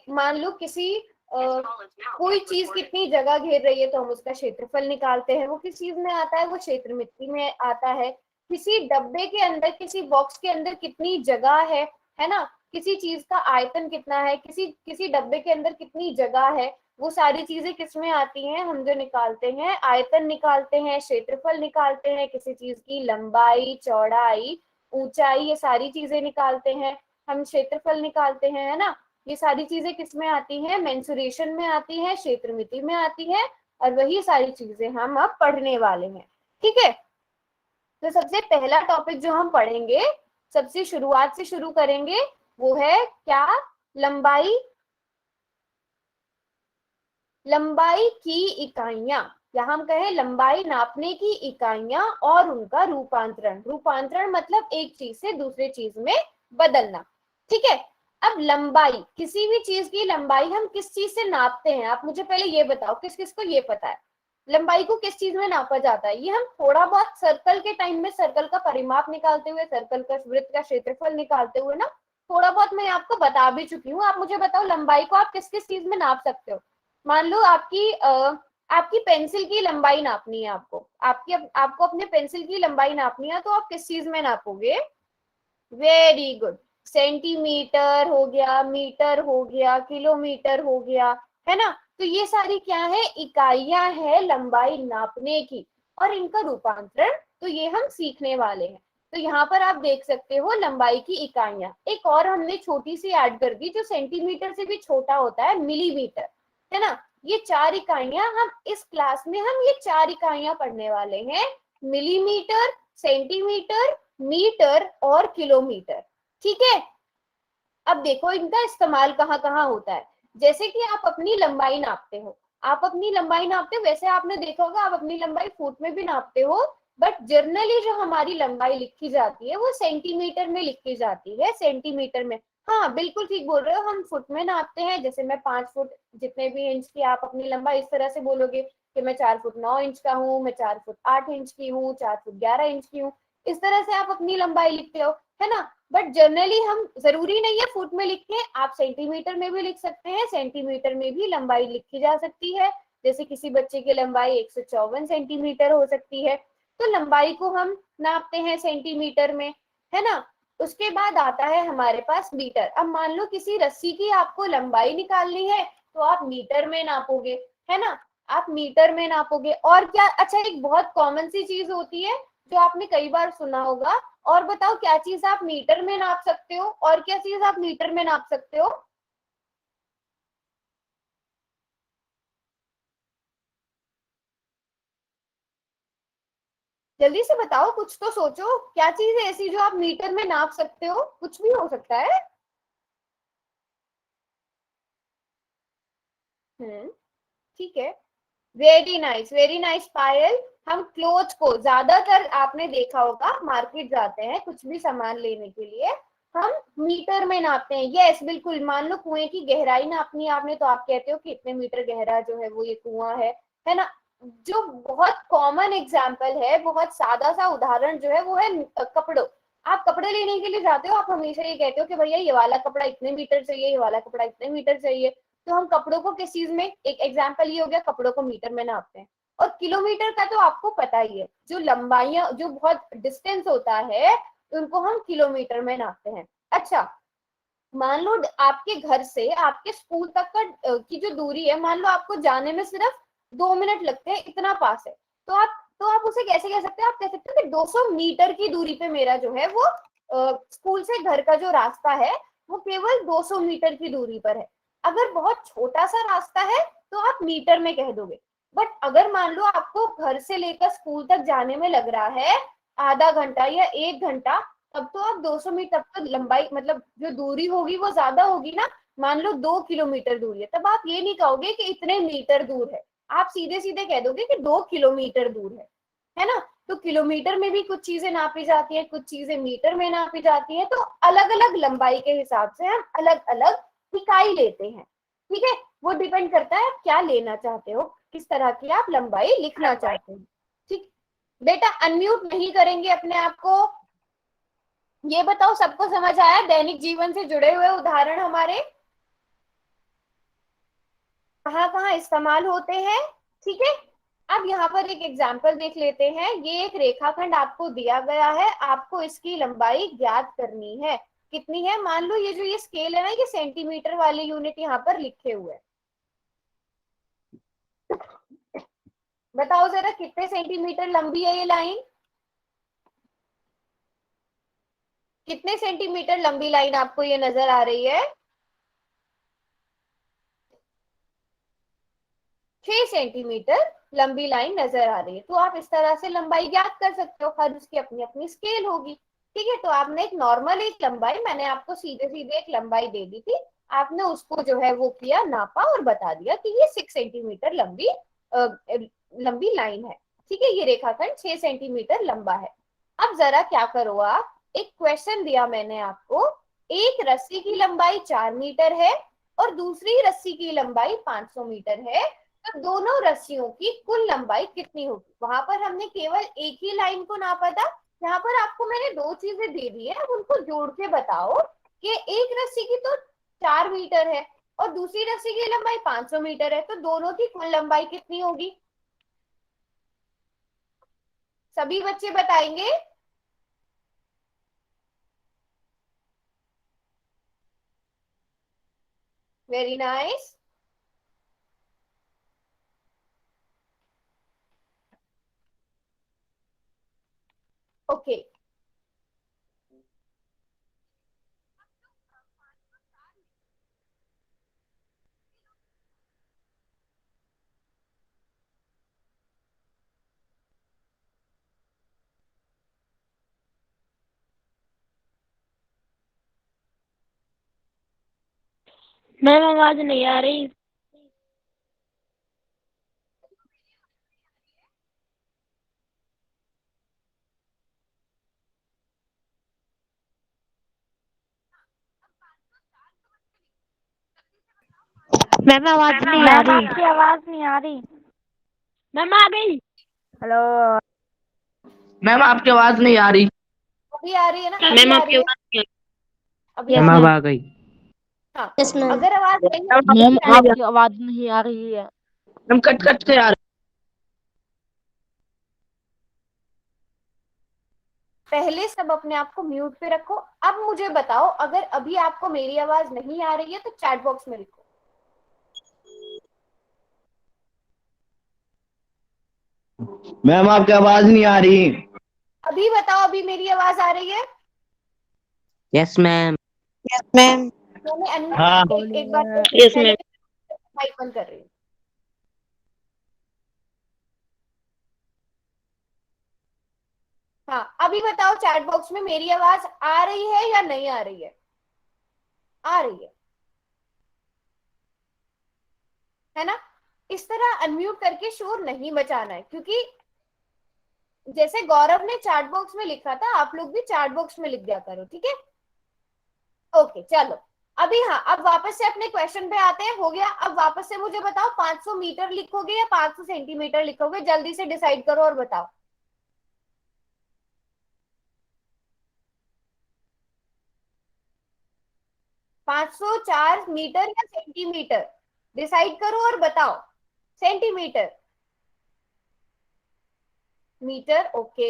मान लो किसी कोई चीज कितनी जगह घेर रही है तो हम उसका क्षेत्रफल निकालते हैं, वो किस चीज में आता है, वो क्षेत्र मिति में आता है। किसी डब्बे के अंदर, किसी बॉक्स के अंदर कितनी जगह है ना, किसी चीज का आयतन कितना है, किसी किसी डब्बे के अंदर कितनी जगह है, वो सारी चीजें किसमें आती हैं, हम जो निकालते हैं आयतन निकालते हैं, क्षेत्रफल निकालते हैं, किसी चीज की लंबाई, चौड़ाई, ऊंचाई, ये सारी चीजें निकालते हैं, हम क्षेत्रफल निकालते हैं, है ना। ये सारी चीजें किसमें आती हैं, मेंसुरेशन में आती हैं, क्षेत्रमिति में आती है, और वही सारी चीजें हम अब पढ़ने वाले हैं। ठीक है, तो सबसे पहला टॉपिक जो हम पढ़ेंगे, सबसे शुरुआत से शुरू करेंगे, वो है क्या, लंबाई। लंबाई की इकाइयां, या हम कहें लंबाई नापने की इकाइयां और उनका रूपांतरण। रूपांतरण मतलब एक चीज से दूसरे चीज में बदलना। ठीक है, अब लंबाई, किसी भी चीज की लंबाई हम किस चीज से नापते हैं, आप मुझे पहले ये बताओ, किस किस को ये पता है लंबाई को किस चीज में नापा जाता है। ये हम थोड़ा बहुत सर्कल के टाइम में सर्कल का परिमाप निकालते हुए, सर्कल का, वृत्त का क्षेत्रफल निकालते हुए ना, थोड़ा बहुत मैं आपको बता भी चुकी हूँ। आप मुझे बताओ लंबाई को आप किस किस चीज में नाप सकते हो। मान लो आपकी पेंसिल की लंबाई नापनी है, आपको अपने पेंसिल की लंबाई नापनी है, तो आप किस चीज में नापोगे, वेरी गुड, सेंटीमीटर हो गया, मीटर हो गया, किलोमीटर हो गया, है ना। तो ये सारी क्या है, इकाइयां है लंबाई नापने की, और इनका रूपांतरण तो ये हम सीखने वाले हैं। तो यहाँ पर आप देख सकते हो लंबाई की इकाइयां, एक और हमने छोटी सी ऐड कर दी, जो सेंटीमीटर से भी छोटा होता है, मिलीमीटर, है ना। ये चार इकाइयां हम इस क्लास में, हम ये चार इकाइयां पढ़ने वाले हैं, मिलीमीटर, सेंटीमीटर, मीटर और किलोमीटर। ठीक है, अब देखो इनका इस्तेमाल कहाँ कहाँ होता है। जैसे कि आप अपनी लंबाई नापते हो, आप अपनी लंबाई नापते हो, वैसे आपने देखा होगा आप अपनी लंबाई फुट में भी नापते हो, बट जर्नली जो हमारी लंबाई लिखी जाती है वो सेंटीमीटर में लिखी जाती है, सेंटीमीटर में। हाँ बिल्कुल ठीक बोल रहे हो, हम फुट में नापते हैं, जैसे मैं 5 फुट जितने भी इंच की, आप अपनी लंबाई इस तरह से बोलोगे कि मैं 4 फुट 9 इंच का हूँ, मैं 4 फुट 8 इंच की हूँ, 4 फुट 11 इंच की हूँ, इस तरह से आप अपनी लंबाई लिखते हो, है ना। बट जनरली हम, जरूरी नहीं है फुट में लिखें, आप सेंटीमीटर में भी लिख सकते हैं, सेंटीमीटर में भी लंबाई लिखी जा सकती है। जैसे किसी बच्चे की लंबाई 154 सेंटीमीटर हो सकती है, तो लंबाई को हम नापते हैं सेंटीमीटर में, है ना। उसके बाद आता है हमारे पास मीटर। अब मान लो किसी रस्सी की आपको लंबाई निकालनी है, तो आप मीटर में नापोगे, है ना, आप मीटर में नापोगे। और क्या, अच्छा एक बहुत कॉमन सी चीज होती है जो आपने कई बार सुना होगा, और बताओ क्या चीज आप मीटर में नाप सकते हो, और क्या चीज आप मीटर में नाप सकते हो। जल्दी से बताओ, कुछ तो सोचो, क्या चीज है ऐसी जो आप मीटर में नाप सकते हो, कुछ भी हो सकता है। ठीक है, वेरी नाइस, वेरी नाइस पायल। हम क्लोथ को, ज्यादातर आपने देखा होगा मार्केट जाते हैं कुछ भी सामान लेने के लिए, हम मीटर में नापते हैं। यस बिल्कुल, मान लो कुएं की गहराई नापनी है आपने, तो आप कहते हो कि इतने मीटर गहरा जो है वो ये कुआं है ना। जो बहुत कॉमन एग्जाम्पल है, बहुत सादा सा उदाहरण जो है वो है कपड़ों। आप कपड़े लेने के लिए जाते हो, आप हमेशा ये कहते हो कि भैया ये वाला कपड़ा इतने मीटर चाहिए, ये वाला कपड़ा इतने मीटर चाहिए। तो हम कपड़ों को किस चीज में, एक एग्जाम्पल ये हो गया, कपड़ों को मीटर में नापते हैं। और किलोमीटर का तो आपको पता ही है, जो लंबाइयां, जो बहुत डिस्टेंस होता है, उनको हम किलोमीटर में नापते हैं। अच्छा, मान लो आपके घर से आपके स्कूल तक की जो दूरी है, मान लो आपको जाने में सिर्फ 2 मिनट लगते हैं, इतना पास है, तो आप उसे कैसे कह सकते हो, आप कह सकते हो कि 200 मीटर की दूरी पे मेरा जो है वो स्कूल से घर का जो रास्ता है वो केवल 200 मीटर की दूरी पर है। अगर बहुत छोटा सा रास्ता है तो आप मीटर में कह दोगे, बट अगर मान लो आपको घर से लेकर स्कूल तक जाने में लग रहा है आधा घंटा या 1 घंटा, तब तो आप 200 मीटर, तब तो लंबाई मतलब जो दूरी होगी वो ज्यादा होगी ना। मान लो 2 किलोमीटर दूरी है, तब आप ये नहीं कहोगे कि इतने मीटर दूर है, आप सीधे सीधे कह दोगे कि 2 किलोमीटर दूर है ना। तो किलोमीटर में भी कुछ चीजें नापी जाती है, कुछ चीजें मीटर में नापी जाती है, तो अलग अलग लंबाई के हिसाब से हम अलग अलग इकाई लेते हैं। ठीक है, वो डिपेंड करता है आप क्या लेना चाहते हो, किस तरह की आप लंबाई लिखना चाहते हो। ठीक, बेटा अनम्यूट नहीं करेंगे अपने आप को। ये बताओ सबको समझ आया दैनिक जीवन से जुड़े हुए उदाहरण हमारे। कहाँ कहाँ इस्तेमाल होते हैं। ठीक है, अब यहाँ पर एक एग्जाम्पल देख लेते हैं। ये एक रेखाखंड आपको दिया गया है, आपको इसकी लंबाई ज्ञात करनी है। कितनी है, मान लो ये जो ये स्केल है ना, ये सेंटीमीटर वाले यूनिट यहाँ पर लिखे हुए हैं। बताओ जरा कितने सेंटीमीटर लंबी है ये लाइन, कितने सेंटीमीटर लंबी लाइन आपको ये नजर आ रही है। 6 सेंटीमीटर लंबी लाइन नजर आ रही है। तो आप इस तरह से लंबाई ज्ञात कर सकते हो, हर उसकी अपनी अपनी स्केल होगी। ठीक है, तो आपने एक नॉर्मल एक लंबाई, मैंने आपको सीधे सीधे एक लंबाई दे दी थी, आपने उसको जो है वो किया, नापा और बता दिया कि ये 6 सेंटीमीटर लंबी लंबी लाइन है। ठीक है, ये रेखाखंड 6 सेंटीमीटर लंबा है। अब जरा क्या करो आप, एक क्वेश्चन दिया मैंने आपको, एक रस्सी की लंबाई 4 मीटर है और दूसरी रस्सी की लंबाई 500 मीटर है, तो दोनों रस्सियों की कुल लंबाई कितनी होगी। वहां पर हमने केवल एक ही लाइन को नापा था, यहाँ पर आपको मैंने दो चीजें दे दी है, अब उनको जोड़ के बताओ कि एक रस्सी की तो 4 मीटर है और दूसरी रस्सी की लंबाई 500 मीटर है, तो दोनों की कुल लंबाई कितनी होगी। सभी बच्चे बताएंगे। Very nice. ओके, मैम आवाज नहीं आ रही। मैम आवाज नहीं आ मैम रही। आपकी आवाज नहीं आ रही। मैम आ गई। हेलो। मैम आपकी आवाज नहीं आ रही। अभी आ रही है ना, अभी मैम आ आपकी रही है, आवाज नहीं अभी यस आ मैम रही मैम। है। आ गई। हाँ, यस मैम। अगर आवाज नहीं आ रही मैम है तो आपकी आवाज नहीं आ रही है। मैम कट कट के आ रही। पहले सब अपने आप को म्यूट पे रखो। अब मुझे बताओ, अगर अभी आपको मेरी आवाज नहीं आ रही है तो चैट बॉक्स में लिखो। मैम आपकी आवाज नहीं आ रही। अभी बताओ, अभी मेरी आवाज आ रही है। Yes ma'am. मैम। मैंने हाँ। एक बार यस पहले मैम। माइक बंद कर रही हूँ। हाँ, अभी बताओ चैट बॉक्स में मेरी आवाज आ रही है या नहीं आ रही है। आ रही है ना। इस तरह अनम्यूट करके शोर नहीं मचाना है, क्योंकि जैसे गौरव ने चैट बॉक्स में लिखा था, आप लोग भी चैट बॉक्स में लिख दिया करो। ठीक है, ओके चलो। अभी हाँ, अब वापस से अपने क्वेश्चन पे आते हैं। हो गया, अब वापस से मुझे बताओ 500 मीटर लिखोगे या 500 सेंटीमीटर लिखोगे, जल्दी से डिसाइड करो और बताओ। 504 मीटर या सेंटीमीटर, डिसाइड करो और बताओ। Centimetre, metre, okay.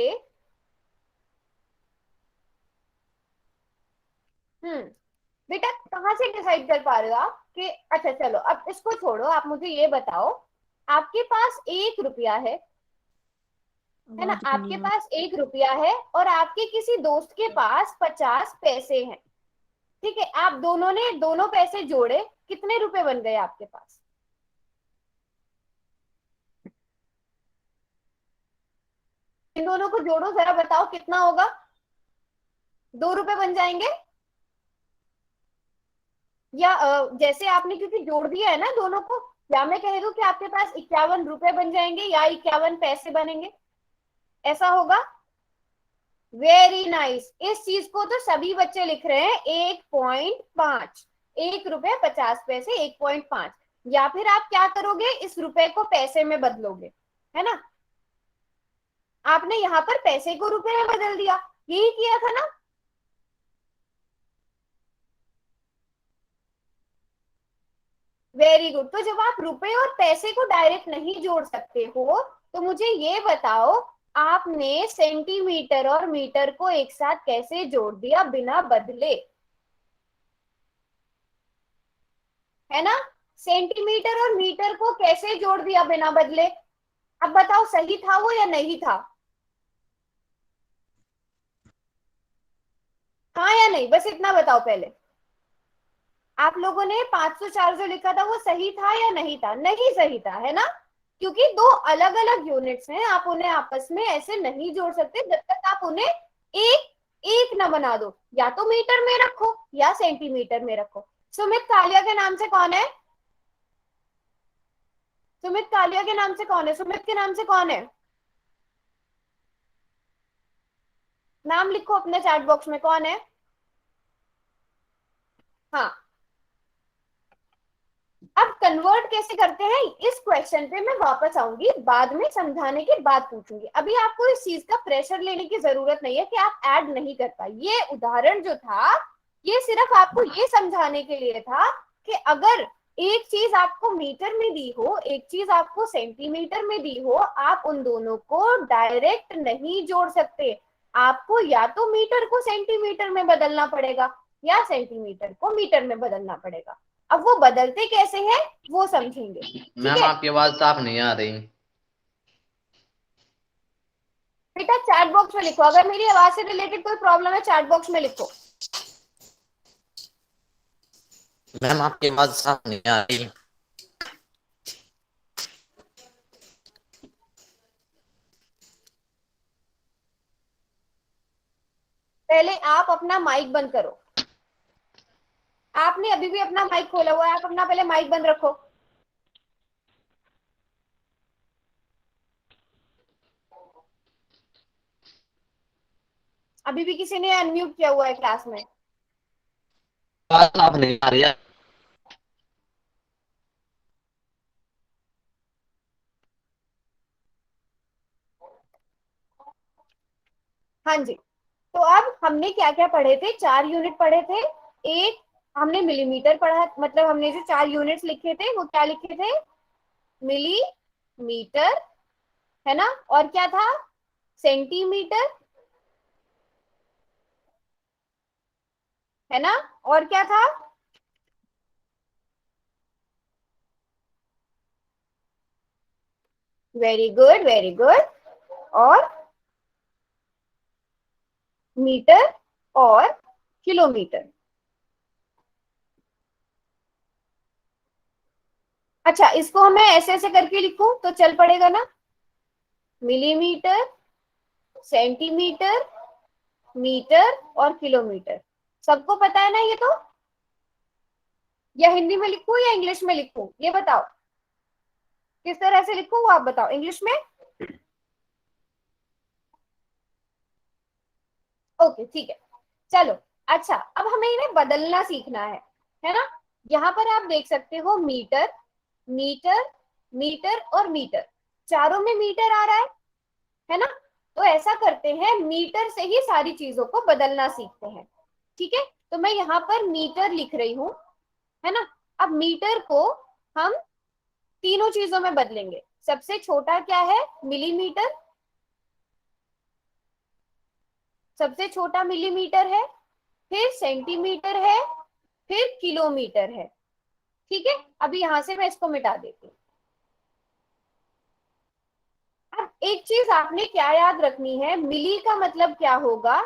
बेटा कहाँ से डिसाइड कर पा रहे हो आप कि, अच्छा चलो अब इसको छोड़ो, आप मुझे ये बताओ, आपके पास 1 रुपया है ना, आपके पास 1 रुपया है और आपके किसी दोस्त के पास 50 पैसे हैं। ठीक है, आप दोनों ने दोनों पैसे जोड़े, कितने रुपए बन गए आपके पास। इन दोनों को जोड़ो जरा, बताओ कितना होगा। 2 रुपए बन जाएंगे, या जैसे आपने क्योंकि जोड़ दिया है ना दोनों को, या मैं कह दूं कि आपके पास 51 रुपए बन जाएंगे या 51 पैसे बनेंगे, ऐसा होगा। वेरी नाइस, इस चीज को तो सभी बच्चे लिख रहे हैं 1.5, 1 रुपए 50 पैसे 1.5। या फिर आप क्या करोगे, इस रुपए को पैसे में बदलोगे, है ना। आपने यहाँ पर पैसे को रुपए में बदल दिया, यही किया था ना। Very good. तो जब आप रुपए और पैसे को डायरेक्ट नहीं जोड़ सकते हो तो मुझे ये बताओ, आपने सेंटीमीटर और मीटर को एक साथ कैसे जोड़ दिया बिना बदले? है ना? सेंटीमीटर और मीटर को कैसे जोड़ दिया बिना बदले? अब बताओ, सही था वो या नहीं था? हाँ या नहीं, बस इतना बताओ पहले। आप लोगों ने 500 400 लिखा था, वो सही था या नहीं था? नहीं सही था, है ना? क्योंकि दो अलग अलग यूनिट्स हैं, आप उन्हें आपस में ऐसे नहीं जोड़ सकते जब तक आप उन्हें एक एक ना बना दो। या तो मीटर में रखो या सेंटीमीटर में रखो। सुमित कालिया के नाम से कौन है? सुमित कालिया के नाम से कौन है? सुमित के नाम से कौन है? नाम लिखो अपने चैट बॉक्स में, कौन है? हाँ। अब कन्वर्ट कैसे करते हैं इस क्वेश्चन पे मैं वापस आऊंगी, बाद में समझाने के बाद पूछूंगी। अभी आपको इस चीज का प्रेशर लेने की जरूरत नहीं है कि आप ऐड नहीं कर पाए। ये उदाहरण जो था, ये सिर्फ आपको ये समझाने के लिए था कि अगर एक चीज आपको मीटर में दी हो, एक चीज आपको सेंटीमीटर में दी हो, आप उन दोनों को डायरेक्ट नहीं जोड़ सकते। आपको या तो मीटर को सेंटीमीटर में बदलना पड़ेगा या सेंटीमीटर को मीटर में बदलना पड़ेगा। अब वो बदलते कैसे हैं वो समझेंगे, ठीक मैम है? आपकी आवाज साफ नहीं आ रही। बेटा चैट बॉक्स में लिखो, अगर मेरी आवाज से रिलेटेड कोई प्रॉब्लम है चैट बॉक्स में लिखो। मैम आपकी आवाज साफ नहीं आ रही। पहले आप अपना माइक बंद करो। आपने अभी भी अपना माइक खोला हुआ है, आप अपना पहले माइक बंद रखो। अभी भी किसी ने अनम्यूट किया हुआ है क्लास में? आवाज साफ नहीं आ रही है। हाँ जी। तो अब हमने क्या क्या पढ़े थे? 4 यूनिट पढ़े थे। एक, हमने मिलीमीटर पढ़ा, मतलब हमने जो 4 यूनिट्स लिखे थे वो क्या लिखे थे? मिलीमीटर, है ना? और क्या था? सेंटीमीटर, है ना? और क्या था? Very good, very good. और मीटर और किलोमीटर। अच्छा, इसको मैं ऐसे ऐसे करके लिखूं तो चल पड़ेगा ना? मिलीमीटर, सेंटीमीटर, मीटर और किलोमीटर। सबको पता है ना ये तो? या हिंदी में लिखूं या इंग्लिश में लिखूं, ये बताओ। किस तरह से लिखूं वो आप बताओ। इंग्लिश में? ओके, ठीक है। चलो। अच्छा, अब हमें इन्हें बदलना सीखना है ना? यहाँ पर आप देख सकते हो मीटर, मीटर, मीटर और मीटर, चारों में मीटर आ रहा है ना? तो ऐसा करते हैं, मीटर से ही सारी चीजों को बदलना सीखते हैं। ठीक है? तो मैं यहाँ पर मीटर लिख रही हूँ, है ना? अब मीटर को हम तीनों चीजों में बदलेंगे। सबसे छोटा क्या है? मिलीमीटर। सबसे छोटा मिलीमीटर है, फिर सेंटीमीटर है, फिर किलोमीटर है। ठीक है? अभी यहां से मैं इसको मिटा देती हूँ। अब एक चीज आपने क्या याद रखनी है, मिली का मतलब क्या होगा?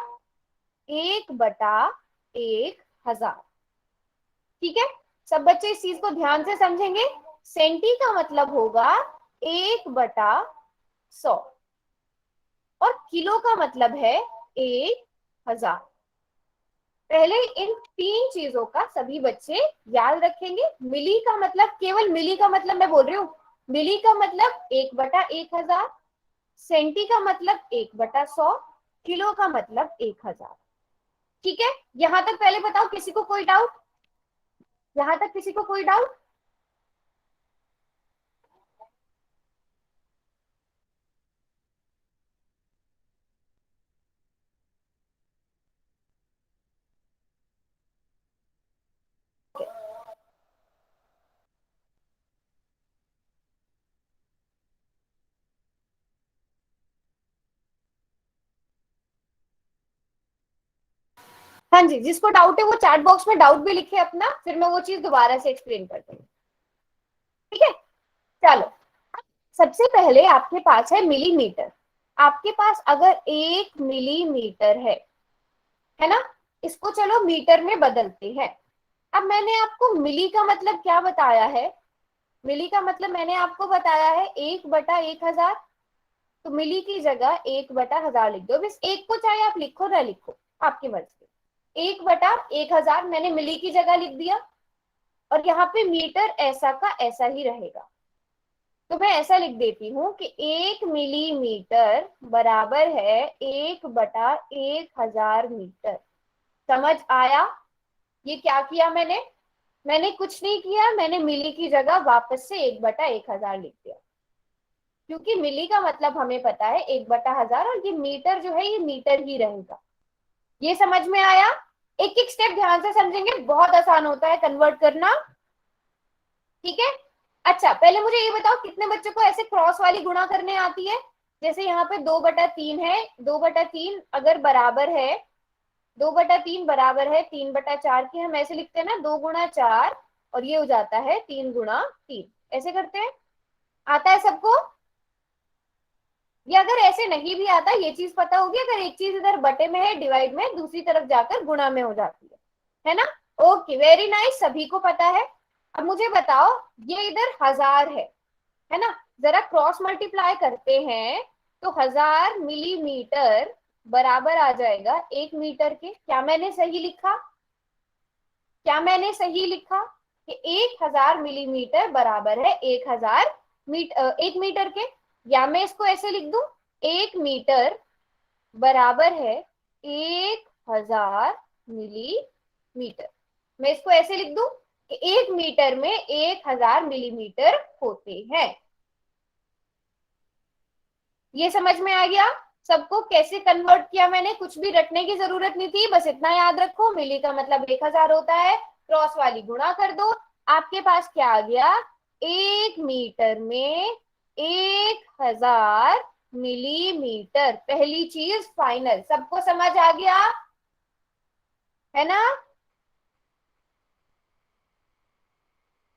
1/1000। ठीक है? सब बच्चे इस चीज को ध्यान से समझेंगे। सेंटी का मतलब होगा 1/100 और किलो का मतलब है 1000। पहले इन तीन चीजों का सभी बच्चे याद रखेंगे। मिली का मतलब, केवल मिली का मतलब मैं बोल रही हूँ, मिली का मतलब 1/1000, सेंटी का मतलब 1/100, किलो का मतलब 1000। ठीक है? यहां तक पहले बताओ, किसी को कोई डाउट? यहां तक किसी को कोई डाउट? हाँ जी, जिसको डाउट है वो चैट बॉक्स में डाउट भी लिखे अपना, फिर मैं वो चीज दोबारा से एक्सप्लेन कर दूंगी। ठीक है, चलो सबसे पहले आपके पास है मिलीमीटर। आपके पास अगर 1 मिलीमीटर है ना, इसको चलो मीटर में बदलते हैं। अब मैंने आपको मिली का मतलब क्या बताया है, मिली का मतलब मैंने आपको बताया है 1/1000। तो मिली की जगह 1/1000 लिख दो, बस एक को चाहे आप लिखो ना लिखो, आपकी मर्जी। 1/1000 मैंने मिली की जगह लिख दिया, और यहाँ पे मीटर ऐसा का ऐसा ही रहेगा। तो मैं ऐसा लिख देती हूँ कि 1 मिलीमीटर बराबर है 1/1000 मीटर। समझ आया? ये क्या किया मैंने कुछ नहीं किया, मैंने मिली की जगह वापस से 1/1000 लिख दिया, क्योंकि मिली का मतलब हमें पता है 1/1000, और ये मीटर जो है ये मीटर ही रहेगा। ये समझ में आया? एक एक स्टेप ध्यान से समझेंगे, बहुत आसान होता है कन्वर्ट करना। ठीक है, अच्छा पहले मुझे ये बताओ कितने बच्चों को ऐसे क्रॉस वाली गुणा करने आती है? जैसे यहाँ पे 2/3 है, 2/3 अगर बराबर है, 2/3 बराबर है 3/4 की, हम ऐसे लिखते हैं ना 2 × 4, और ये हो जाता है 3 × 3। ऐसे करते हैं, आता है सबको? ये अगर ऐसे नहीं भी आता, ये चीज पता होगी, अगर एक चीज इधर बटे में है, डिवाइड में, दूसरी तरफ जाकर गुणा में हो जाती है ना? ओके, वेरी नाइस, सभी को पता है। अब मुझे बताओ, ये इधर 1000 है ना, जरा क्रॉस मल्टीप्लाई करते हैं तो 1000 मिलीमीटर बराबर आ जाएगा 1 मीटर के। क्या मैंने सही लिखा? क्या मैंने सही लिखा कि 1000 मिलीमीटर बराबर है 1 मीटर के? या मैं इसको ऐसे लिख दूं, 1 मीटर बराबर है 1000 मिलीमीटर। मैं इसको ऐसे लिख दूं कि 1 मीटर में 1000 मिलीमीटर होते हैं। ये समझ में आ गया सबको? कैसे कन्वर्ट किया मैंने, कुछ भी रटने की जरूरत नहीं थी, बस इतना याद रखो, मिली का मतलब 1000 होता है, क्रॉस वाली गुणा कर दो, आपके पास क्या आ गया, 1 मीटर में 1000 मिलीमीटर। पहली चीज फाइनल, सबको समझ आ गया है ना?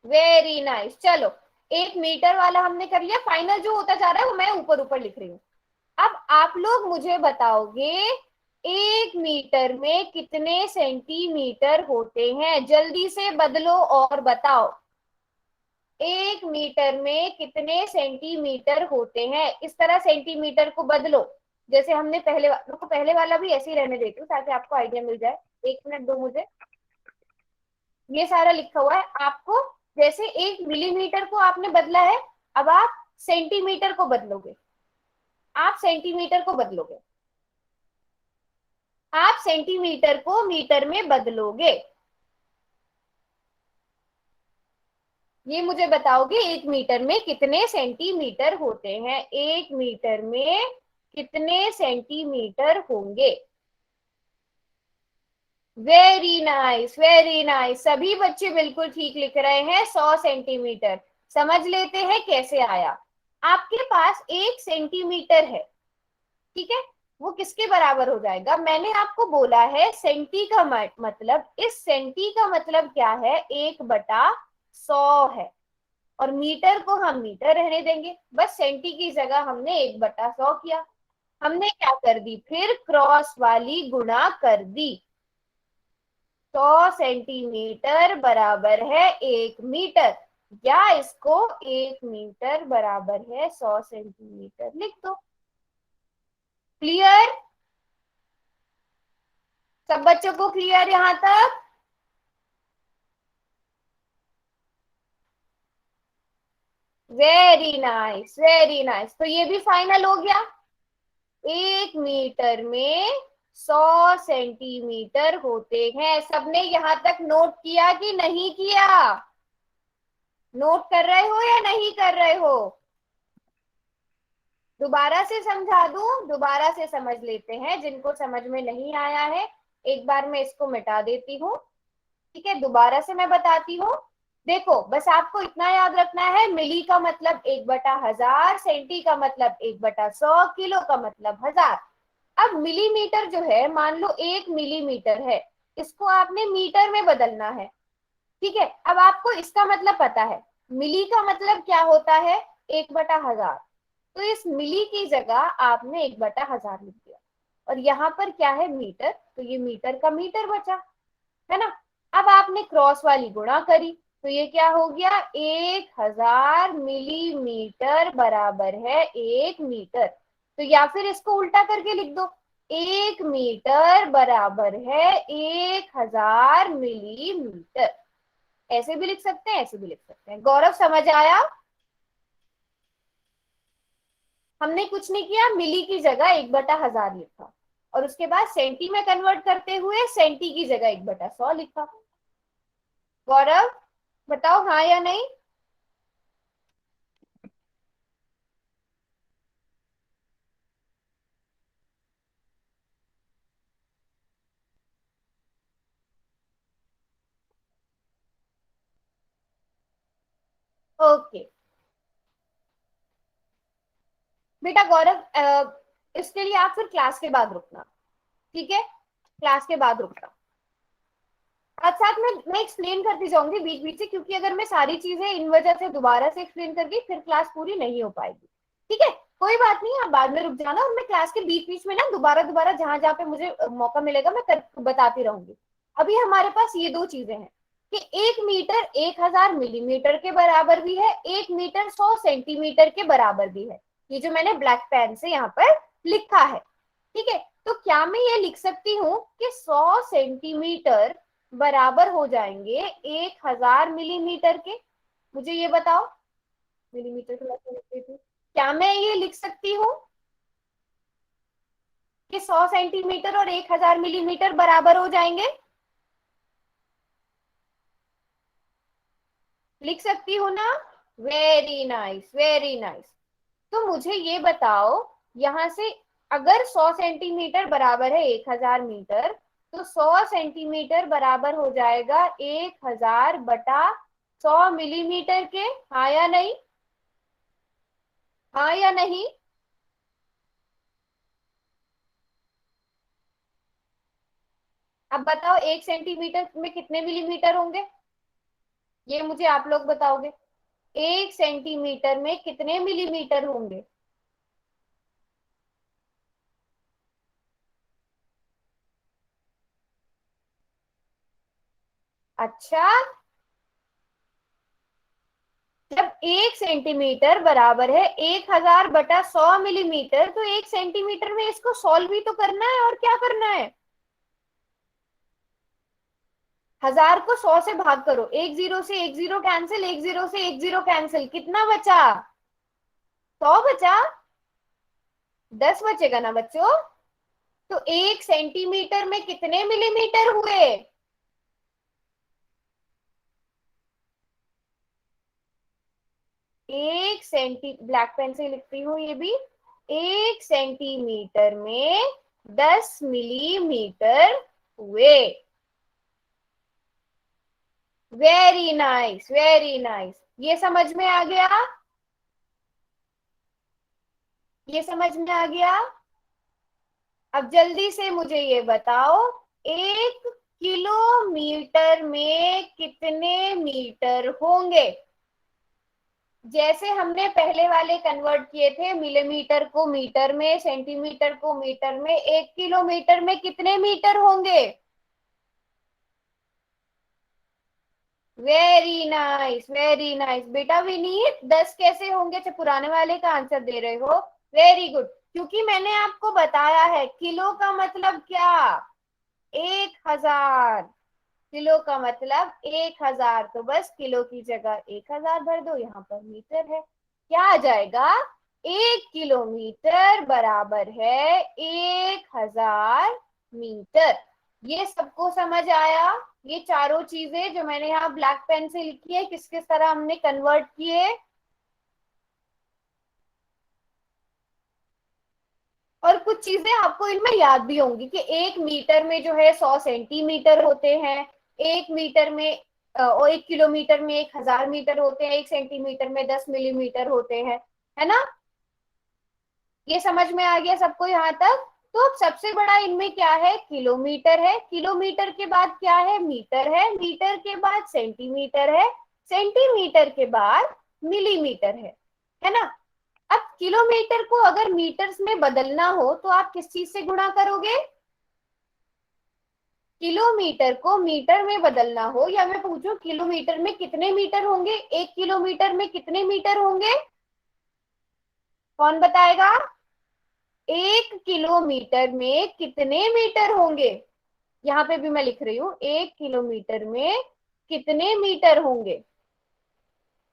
वेरी नाइस, चलो 1 मीटर वाला हमने कर लिया, फाइनल जो होता जा रहा है वो मैं ऊपर ऊपर लिख रही हूँ। अब आप लोग मुझे बताओगे 1 मीटर में कितने सेंटीमीटर होते हैं? जल्दी से बदलो और बताओ, 1 मीटर में कितने सेंटीमीटर होते हैं? इस तरह सेंटीमीटर को बदलो, जैसे हमने पहले वाला भी ऐसे ही रहने देती हूँ ताकि आपको आइडिया मिल जाए। 1 मिनट दो मुझे, ये सारा लिखा हुआ है आपको। जैसे 1 मिलीमीटर को आपने बदला है, अब आप सेंटीमीटर को बदलोगे, आप सेंटीमीटर को बदलोगे, आप सेंटीमीटर को मीटर में बदलोगे। ये मुझे बताओगे 1 मीटर में कितने सेंटीमीटर होते हैं? 1 मीटर में कितने सेंटीमीटर होंगे? वेरी नाइस, वेरी नाइस, सभी बच्चे बिल्कुल ठीक लिख रहे हैं, 100 सेंटीमीटर। समझ लेते हैं कैसे आया। आपके पास 1 सेंटीमीटर है, ठीक है, वो किसके बराबर हो जाएगा? मैंने आपको बोला है सेंटी का मतलब, इस सेंटी का मतलब क्या है, 1/100 है, और मीटर को हम मीटर रहने देंगे, बस सेंटी की जगह हमने 1/100 किया। हमने क्या कर दी, फिर क्रॉस वाली गुणा कर दी। 100 सेंटीमीटर बराबर है 1 मीटर, या इसको 1 मीटर बराबर है 100 सेंटीमीटर लिख दो। क्लियर? सब बच्चों को क्लियर यहां तक? वेरी नाइस, वेरी नाइस, तो ये भी फाइनल हो गया। 1 मीटर में 100 सेंटीमीटर होते हैं। सबने यहां तक नोट किया कि नहीं किया? नोट कर रहे हो या नहीं कर रहे हो? दोबारा से समझा दूं, दोबारा से समझ लेते हैं, जिनको समझ में नहीं आया है एक बार मैं इसको मिटा देती हूँ, ठीक है, दोबारा से मैं बताती हूँ। देखो बस आपको इतना याद रखना है, मिली का मतलब 1/1000, सेंटी का मतलब 1/100, किलो का मतलब 1000। अब मिलीमीटर जो है, मान लो 1 मिलीमीटर है, इसको आपने मीटर में बदलना है। ठीक है, अब आपको इसका मतलब पता है, मिली का मतलब क्या होता है, 1/1000। तो इस मिली की जगह आपने 1/1000 लिख दिया, और यहाँ पर क्या है, मीटर, तो ये मीटर का मीटर बचा, है ना। अब आपने क्रॉस वाली गुणा करी, तो ये क्या हो गया, 1000 मिलीमीटर बराबर है 1 मीटर। तो या फिर इसको उल्टा करके लिख दो, 1 मीटर बराबर है 1000 मिलीमीटर। ऐसे भी लिख सकते हैं, ऐसे भी लिख सकते हैं। गौरव समझ आया? हमने कुछ नहीं किया, मिली की जगह 1/1000 लिखा, और उसके बाद सेंटी में कन्वर्ट करते हुए सेंटी की जगह 1/100 लिखा। गौरव बताओ, हाँ या नहीं? ओके बेटा गौरव, इसके लिए आप फिर क्लास के बाद रुकना, ठीक है, क्लास के बाद रुकना। साथ साथ में मैं एक्सप्लेन करती जाऊंगी बीच बीच से, क्योंकि अगर मैं सारी चीजें इन वजह से दोबारा से एक्सप्लेन करके फिर क्लास पूरी नहीं हो पाएगी। ठीक है, कोई बात नहीं, आप बाद में रुक जाना, और मैं क्लास के बीच बीच में ना दोबारा दोबारा जहां जहां पे मुझे मौका मिलेगा मैं बताती रहूंगी। अभी हमारे पास ये दो चीजें हैं कि 1 मीटर 1000 मिलीमीटर के बराबर भी है, 1 मीटर 100 सेंटीमीटर के बराबर भी है। ये जो मैंने ब्लैक पेन से यहाँ पर लिखा है, ठीक है। तो क्या मैं ये लिख सकती हूँ कि 100 सेंटीमीटर बराबर हो जाएंगे 1000 मिलीमीटर के? मुझे ये बताओ, मिलीमीटर के मतलब लिख देती हूँ। क्या मैं ये लिख सकती हूँ कि 100 सेंटीमीटर और 1000 मिलीमीटर बराबर हो जाएंगे? लिख सकती हूँ ना? Very nice, very nice. तो मुझे ये बताओ, यहां से अगर 100 सेंटीमीटर बराबर है 1000 मीटर, तो 100 सेंटीमीटर बराबर हो जाएगा 1000/100 मिलीमीटर के, हाँ या नहीं? हाँ या नहीं? अब बताओ 1 सेंटीमीटर में कितने मिलीमीटर होंगे, ये मुझे आप लोग बताओगे। 1 सेंटीमीटर में कितने मिलीमीटर होंगे? अच्छा, जब 1 सेंटीमीटर बराबर है 1000/100 मिलीमीटर, तो 1 सेंटीमीटर में इसको सॉल्व भी तो करना है, और क्या करना है, 1000 को 100 से भाग करो, एक जीरो से एक जीरो कैंसिल, एक जीरो से एक जीरो कैंसिल, कितना बचा, 100 बचा, 10 बचेगा ना बच्चों। तो 1 सेंटीमीटर में कितने मिलीमीटर हुए? ब्लैक पेन से लिखती हूँ ये भी, 1 सेंटीमीटर में 10 मिलीमीटर हुए। Very nice, very nice. ये समझ में आ गया? ये समझ में आ गया? अब जल्दी से मुझे ये बताओ, 1 किलोमीटर में कितने मीटर होंगे? जैसे हमने पहले वाले कन्वर्ट किए थे, मिलीमीटर को मीटर में, सेंटीमीटर को मीटर में, 1 किलोमीटर में कितने मीटर होंगे? वेरी नाइस, वेरी नाइस बेटा विनीत, 10 कैसे होंगे? अच्छा, पुराने वाले का आंसर दे रहे हो, वेरी गुड। क्योंकि मैंने आपको बताया है किलो का मतलब क्या, 1000, किलो का मतलब 1000, तो बस किलो की जगह 1000 भर दो, यहाँ पर मीटर है, क्या आ जाएगा, 1 किलोमीटर बराबर है 1000 मीटर। ये सबको समझ आया? ये चारों चीजें जो मैंने यहाँ ब्लैक पेन से लिखी है, किस किस तरह हमने कन्वर्ट किए, और कुछ चीजें आपको इनमें याद भी होंगी कि 1 मीटर में जो है 100 सेंटीमीटर होते हैं, 1 मीटर में और 1 किलोमीटर में 1000 मीटर होते हैं, 1 सेंटीमीटर में 10 मिलीमीटर होते हैं, है ना। ये समझ में आ गया सबको यहाँ तक? तो अब सबसे बड़ा इनमें क्या है, किलोमीटर है, किलोमीटर के बाद क्या है, मीटर है, मीटर के बाद सेंटीमीटर है, सेंटीमीटर के बाद मिलीमीटर है ना। अब किलोमीटर को अगर मीटर्स में बदलना हो तो आप किस चीज से गुणा करोगे, किलोमीटर को मीटर में बदलना हो, या मैं पूछूं किलोमीटर में कितने मीटर होंगे, 1 किलोमीटर में कितने मीटर होंगे, कौन बताएगा, 1 किलोमीटर में कितने मीटर होंगे, यहाँ पे भी मैं लिख रही हूँ 1 किलोमीटर में कितने मीटर होंगे,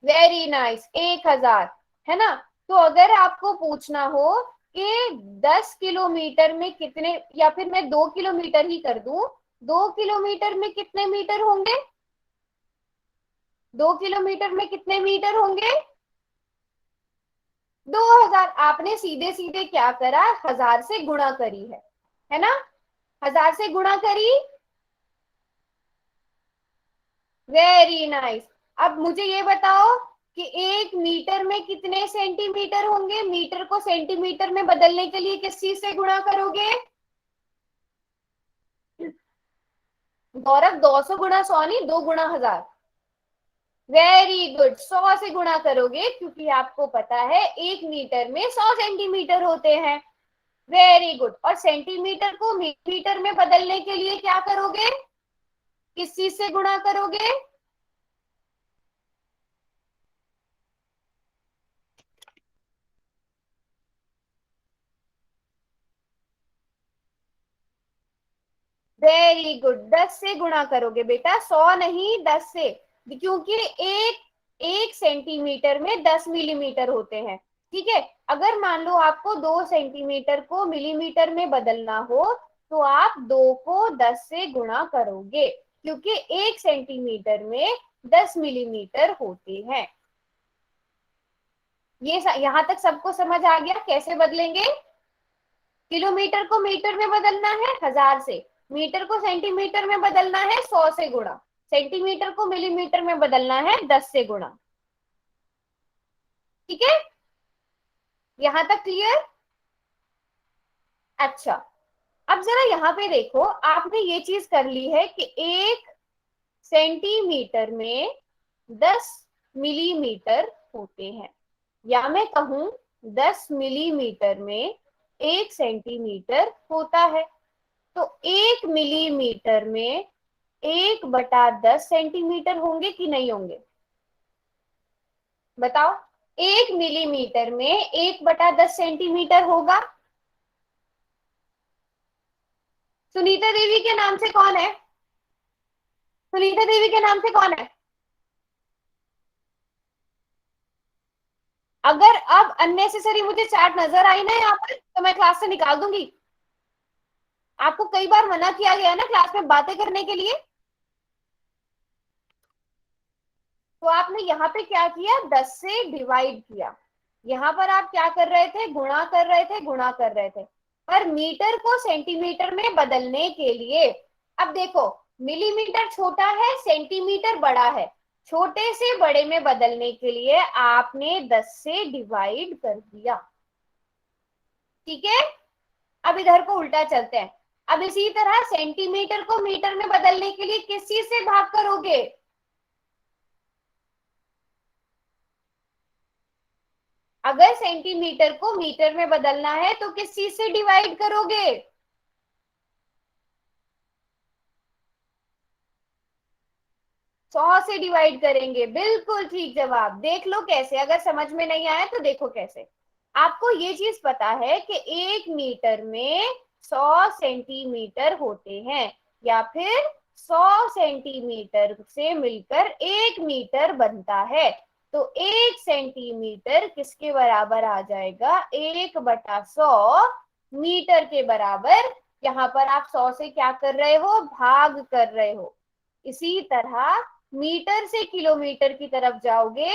वेरी नाइस, 1000 है ना। तो अगर आपको पूछना हो कि 10 किलोमीटर में कितने, या फिर मैं 2 किलोमीटर ही कर दूं, 2 किलोमीटर में कितने मीटर होंगे, 2 किलोमीटर में कितने मीटर होंगे, 2000। आपने सीधे सीधे क्या करा, 1000 से गुणा करी है ना, 1000 से गुणा करी, वेरी नाइस। अब मुझे ये बताओ कि 1 मीटर में कितने सेंटीमीटर होंगे, मीटर को सेंटीमीटर में बदलने के लिए किस चीज से गुणा करोगे, गौरव 200 गुणा 100 नहीं, 2 गुणा 1000, वेरी गुड, 100 से गुणा करोगे क्योंकि आपको पता है 1 मीटर में 100 सेंटीमीटर होते हैं, वेरी गुड। और सेंटीमीटर को मीटर में बदलने के लिए क्या करोगे, किस चीज से गुणा करोगे, वेरी गुड, 10 से गुणा करोगे बेटा, 100 नहीं 10 से, क्योंकि एक एक सेंटीमीटर में 10 मिलीमीटर होते हैं, ठीक है। अगर मान लो आपको 2 सेंटीमीटर को मिलीमीटर में बदलना हो तो आप 2 को 10 से गुणा करोगे, क्योंकि 1 सेंटीमीटर में 10 मिलीमीटर होते हैं। ये यहां तक सबको समझ आ गया कैसे बदलेंगे, किलोमीटर को मीटर में बदलना है 1000 से, मीटर को सेंटीमीटर में बदलना है 100 से गुणा, सेंटीमीटर को मिलीमीटर में बदलना है 10 से गुणा, ठीक है, यहां तक क्लियर। अच्छा, अब जरा यहाँ पे देखो, आपने ये चीज कर ली है कि 1 सेंटीमीटर में 10 मिलीमीटर होते हैं, या मैं कहूं 10 मिलीमीटर में 1 सेंटीमीटर होता है। तो 1 मिलीमीटर में 1/10 सेंटीमीटर होंगे कि नहीं होंगे, बताओ, 1 मिलीमीटर में 1/10 सेंटीमीटर होगा। सुनीता देवी के नाम से कौन है, सुनीता देवी के नाम से कौन है, अगर अब अननेसेसरी मुझे चैट नजर आई ना यहाँ पर तो मैं क्लास से निकाल दूंगी। आपको कई बार मना किया गया ना क्लास में बातें करने के लिए, तो आपने यहाँ पे क्या किया, 10 से डिवाइड किया, यहाँ पर आप क्या कर रहे थे, गुणा कर रहे थे, गुणा कर रहे थे। पर मीटर को सेंटीमीटर में बदलने के लिए, अब देखो मिलीमीटर छोटा है, सेंटीमीटर बड़ा है, छोटे से बड़े में बदलने के लिए आपने 10 से डिवाइड कर दिया, ठीक है। अब इधर को उल्टा चलते हैं, अब इसी तरह सेंटीमीटर को मीटर में बदलने के लिए किस चीज से भाग करोगे, अगर सेंटीमीटर को मीटर में बदलना है तो किस चीज से डिवाइड करोगे, 100 से डिवाइड करेंगे, बिल्कुल ठीक जवाब। देख लो कैसे, अगर समझ में नहीं आया तो देखो कैसे। आपको ये चीज पता है कि 1 मीटर में 100 सेंटीमीटर होते हैं, या फिर 100 सेंटीमीटर से मिलकर 1 मीटर बनता है। तो 1 सेंटीमीटर किसके बराबर आ जाएगा, 1/100 मीटर के बराबर। यहाँ पर आप 100 से क्या कर रहे हो, भाग कर रहे हो। इसी तरह मीटर से किलोमीटर की तरफ जाओगे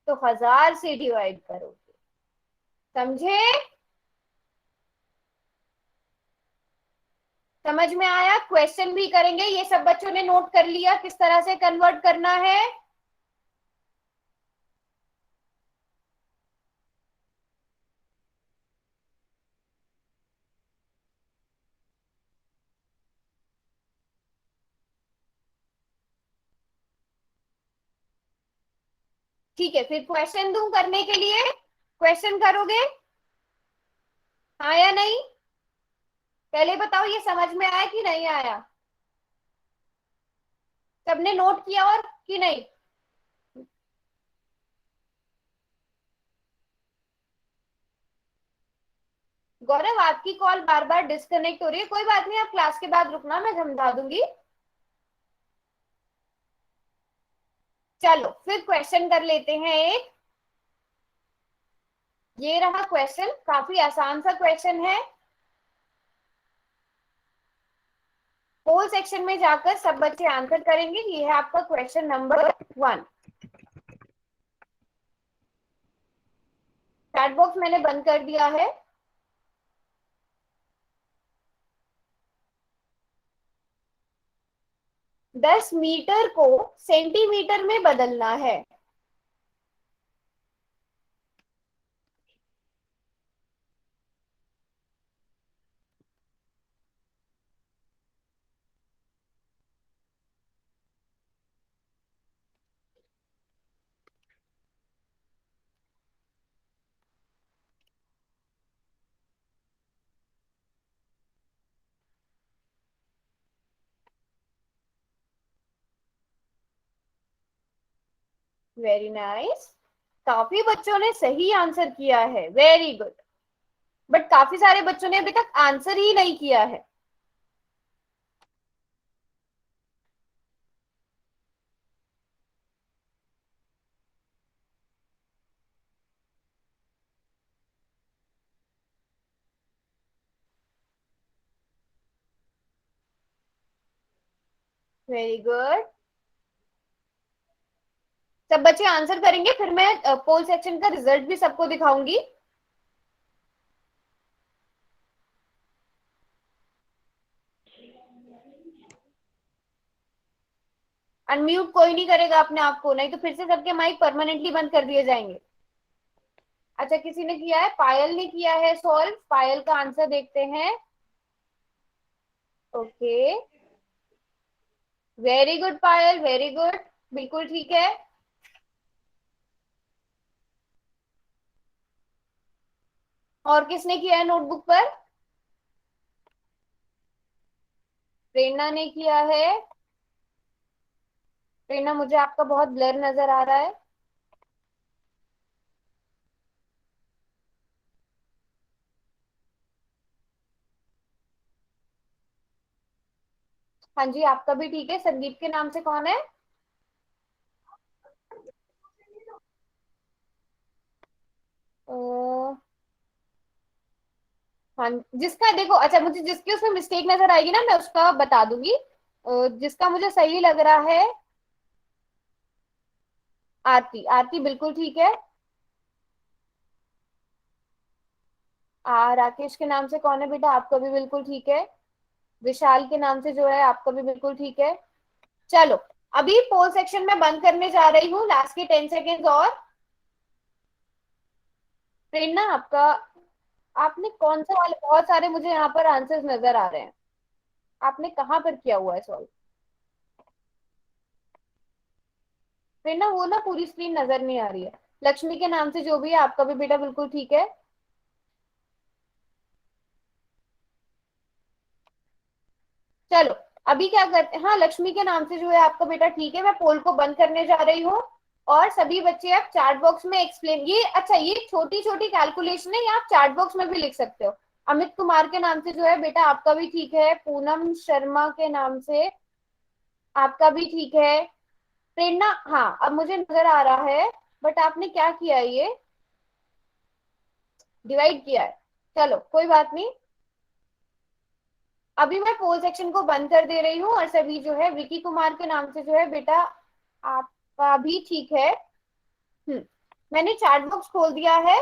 तो 1000 से डिवाइड करोगे, समझे, समझ में आया। क्वेश्चन भी करेंगे, ये सब बच्चों ने नोट कर लिया किस तरह से कन्वर्ट करना है। ठीक है, फिर क्वेश्चन दूं करने के लिए, क्वेश्चन करोगे हाँ या नहीं? पहले बताओ ये समझ में आया कि नहीं आया? सबने नोट किया और कि नहीं? गौरव आपकी कॉल बार बार डिस्कनेक्ट हो रही है, कोई बात नहीं, आप क्लास के बाद रुकना, मैं समझा दूंगी। चलो फिर क्वेश्चन कर लेते हैं एक। ये रहा क्वेश्चन, काफी आसान सा क्वेश्चन है। पोल सेक्शन में जाकर सब बच्चे आंसर करेंगे। ये है आपका क्वेश्चन नंबर 1। चैट बॉक्स मैंने बंद कर दिया है। दस मीटर को सेंटीमीटर में बदलना है। वेरी नाइस, काफी बच्चों ने सही आंसर किया है, वेरी गुड। बट काफी सारे बच्चों ने अभी तक आंसर ही नहीं किया है। वेरी गुड, सब बच्चे आंसर करेंगे, फिर मैं पोल सेक्शन का रिजल्ट भी सबको दिखाऊंगी। अनम्यूट कोई नहीं करेगा अपने आप को, नहीं तो फिर से सबके माइक परमानेंटली बंद कर दिए जाएंगे। अच्छा, किसी ने किया है, पायल ने किया है सॉल्व। पायल का आंसर देखते हैं। ओके, वेरी गुड पायल, वेरी गुड, बिल्कुल ठीक है। और किसने किया है नोटबुक पर? प्रेरणा ने किया है। प्रेरणा, मुझे आपका बहुत ब्लर नजर आ रहा है। हाँ जी, आपका भी ठीक है। संदीप के नाम से कौन है? अ, हाँ, जिसका देखो, अच्छा मुझे जिसकी उसमें मिस्टेक नजर आएगी ना, मैं उसका बता दूंगी। जिसका मुझे सही लग रहा है, आरती। आरती बिल्कुल ठीक है। राकेश के नाम से कौन है बेटा? आपका भी बिल्कुल ठीक है। विशाल के नाम से जो है आपका भी बिल्कुल ठीक है। चलो, अभी पोल सेक्शन में बंद करने जा रही हूँ, लास्ट के 10 सेकेंड और। प्रेरणा, आपका, आपने कौन सा वाले, बहुत सारे मुझे यहाँ पर आंसर्स नजर आ रहे हैं, आपने कहाँ पर किया हुआ है सॉल्व? प्रेरणा, वो ना पूरी स्क्रीन नजर नहीं आ रही है। लक्ष्मी के नाम से जो भी है आपका भी बेटा बिल्कुल ठीक है। चलो, अभी क्या करते हैं, हाँ लक्ष्मी के नाम से जो है आपका बेटा ठीक है। मैं पोल को बंद करने जा रही हूँ और सभी बच्चे आप चैट बॉक्स में एक्सप्लेन, ये अच्छा ये छोटी छोटी कैलकुलेशन है, ये आप चैट बॉक्स में भी लिख सकते हो। अमित कुमार के नाम से जो है बेटा आपका भी ठीक है। पूनम शर्मा के नाम से आपका भी ठीक है। प्रेरणा, हाँ अब मुझे नजर आ रहा है, बट आपने क्या किया है, ये डिवाइड किया है। चलो कोई बात नहीं, अभी मैं पोल सेक्शन को बंद कर दे रही हूँ और सभी जो है, विकी कुमार के नाम से जो है बेटा आपका भी ठीक है। मैंने चैट बॉक्स खोल दिया है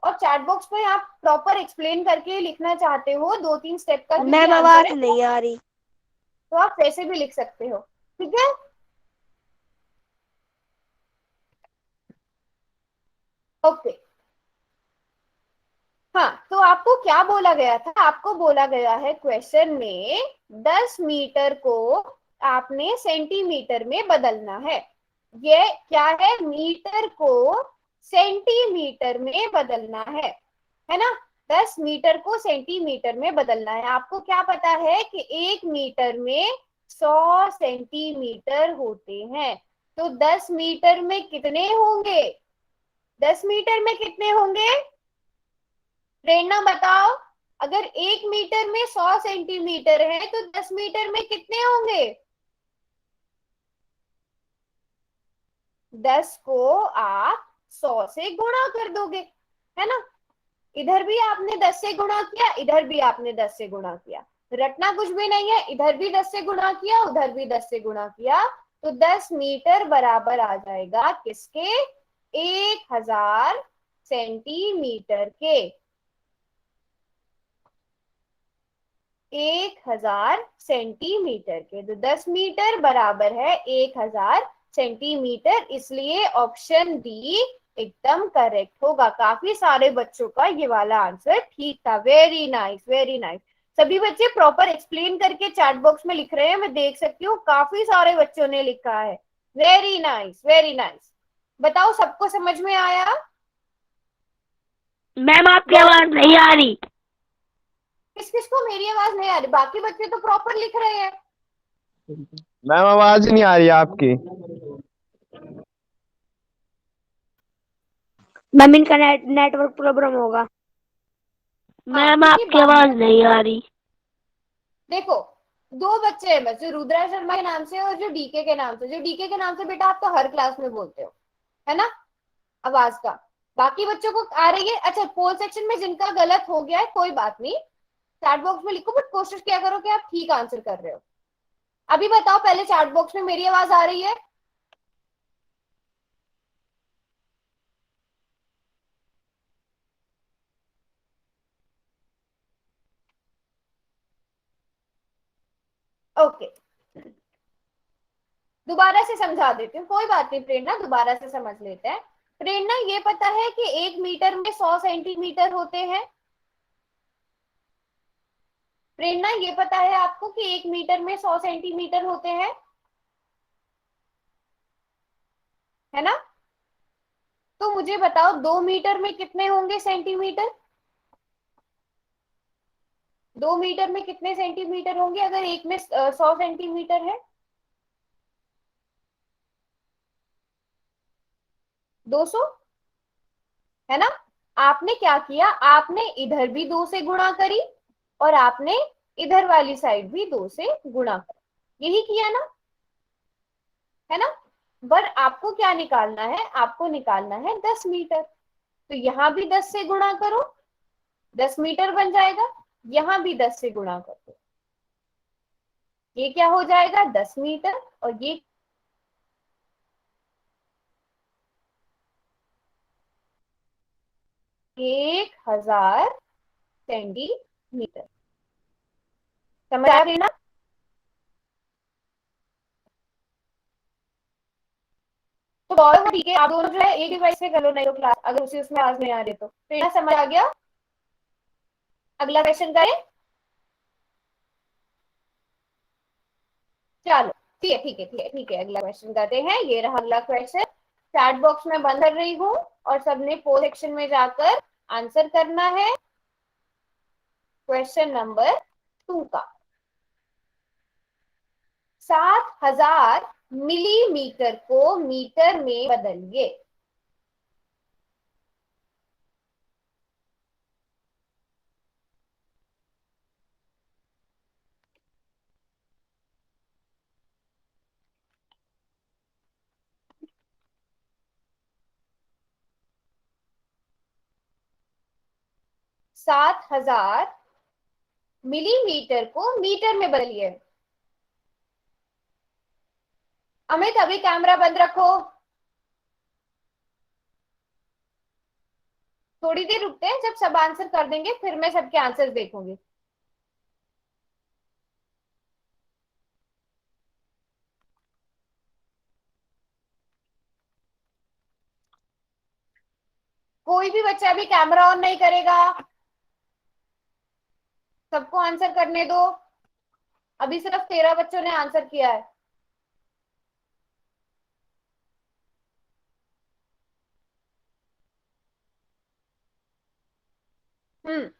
और चैट बॉक्स में आप प्रॉपर एक्सप्लेन करके लिखना चाहते हो 2-3 स्टेप का मैम आवाज नहीं आ रही। तो आप वैसे भी लिख सकते हो, ठीक है। ओके, हाँ तो आपको क्या बोला गया था? आपको बोला गया है क्वेश्चन में 10 मीटर को आपने सेंटीमीटर में बदलना है। ये क्या है, मीटर को सेंटीमीटर में बदलना है ना। 10 मीटर को सेंटीमीटर में बदलना है। आपको क्या पता है कि 1 मीटर में 100 सेंटीमीटर होते हैं, तो 10 मीटर में कितने होंगे? 10 मीटर में कितने होंगे? प्रेरणा बताओ। अगर 1 मीटर में 100 सेंटीमीटर है तो 10 मीटर में कितने होंगे? 10 को आप 100 से गुणा कर दोगे, है ना। इधर भी आपने 10 से गुणा किया, इधर भी आपने 10 से गुणा किया, रटना कुछ भी नहीं है। इधर भी 10 से गुणा किया, उधर भी 10 से गुणा किया, तो 10 मीटर बराबर आ जाएगा किसके? 1000 सेंटीमीटर के। 1000 सेंटीमीटर के, तो 10 मीटर बराबर है 1000 सेंटीमीटर, इसलिए ऑप्शन डी एकदम करेक्ट होगा। काफी सारे बच्चों का ये वाला आंसर ठीक था। Very nice, very nice. सभी बच्चे प्रॉपर एक्सप्लेन करके चैट बॉक्स में लिख रहे हैं, मैं देख सकती हूँ काफी सारे बच्चों ने लिखा है। Very nice, very nice. बताओ सबको समझ में आया? मैम आपकी आवाज नहीं आ रही। किस किस को मेरी आवाज नहीं आ रही? बाकी बच्चे तो प्रॉपर लिख रहे हैं। मैम आवाज नहीं आ रही आपकी। मैम इनका नेटवर्क प्रॉब्लम होगा। हाँ, मैम क्योंकि आपकी आवाज नहीं आ रही। देखो, दो बच्चे हैं बस, जो रुद्रा शर्मा के नाम से और जो डीके के नाम से। जो डीके के नाम से बेटा आप तो हर क्लास में बोलते हो, है ना, आवाज का। बाकी बच्चों को आ रही है। अच्छा, पोल सेक्शन में जिनका गलत हो गया है कोई बात नहीं, चैट बॉक्स में लिखो, बट कोशिश किया करो कि आप ठीक आंसर कर रहे हो। अभी बताओ पहले चैट बॉक्स में मेरी आवाज आ रही है? ओके, दोबारा से समझा देती हूँ, कोई बात नहीं प्रेरणा, दोबारा से समझ लेते हैं। प्रेरणा, ये पता है कि 1 मीटर में 100 सेंटीमीटर होते हैं? प्रेरणा, ये पता है आपको कि 1 मीटर में 100 सेंटीमीटर होते हैं, है ना। तो मुझे बताओ 2 मीटर में कितने होंगे सेंटीमीटर? 2 मीटर में कितने सेंटीमीटर होंगे अगर एक में 100 सेंटीमीटर है? 200, है ना। आपने क्या किया, आपने इधर भी 2 से गुणा करी और आपने इधर वाली साइड भी 2 से गुणा करी, यही किया ना, है ना। पर आपको क्या निकालना है? आपको निकालना है 10 मीटर। तो यहां भी 10 से गुणा करो, 10 मीटर बन जाएगा। यहां भी 10 से गुणा कर दो, ये क्या हो जाएगा? 10 मीटर। और ये 1000 सेंटीमीटर। समझ आ गई ना? तो गौरव, ठीक है, आप दोनों जो है एक डिवाइस से कर लो, नहीं तो क्लास अगर उसी उसमें आवाज नहीं आ रही तो। प्रेरणा, समझ आ गया? अगला क्वेश्चन करें? चलो, ठीक है, ठीक है, ठीक है, ठीक है, अगला क्वेश्चन करते हैं। ये रहा अगला क्वेश्चन। चैट बॉक्स में बंद कर रही हूँ और सबने पोल सेक्शन में जाकर आंसर करना है क्वेश्चन नंबर 2 का। 7000 मिलीमीटर को मीटर में बदलिए। सात हजार मिलीमीटर को मीटर में बदलिए। अमित, अभी कैमरा बंद रखो, थोड़ी देर रुकते हैं, जब सब आंसर कर देंगे फिर मैं सबके आंसर देखूंगी। कोई भी बच्चा अभी कैमरा ऑन नहीं करेगा, सबको आंसर करने दो। अभी सिर्फ 13 बच्चों ने आंसर किया है। हम्म।